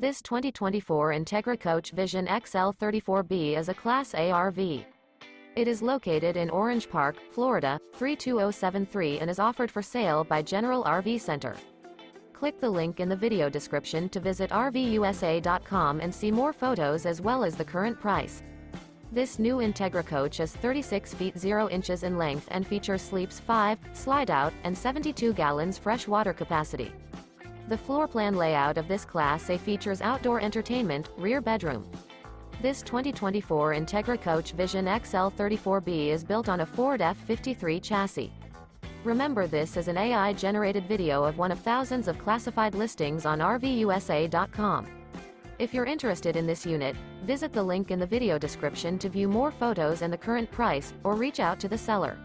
This 2024 Entegra Coach Vision XL 34B is a Class A RV. It is located in Orange Park, Florida, 32073 and is offered for sale by General RV Center. Click the link in the video description to visit RVUSA.com and see more photos as well as the current price. This new Entegra Coach is 36 feet 0 inches in length and features sleeps 5, Slideout, and 72 gallons fresh water capacity. The floor plan layout of this Class A features outdoor entertainment, rear bedroom. This 2024 Entegra Coach Vision XL 34B is built on a Ford F53 chassis. Remember, this is an AI-generated video of one of thousands of classified listings on RVUSA.com. If you're interested in this unit, visit the link in the video description to view more photos and the current price, or reach out to the seller.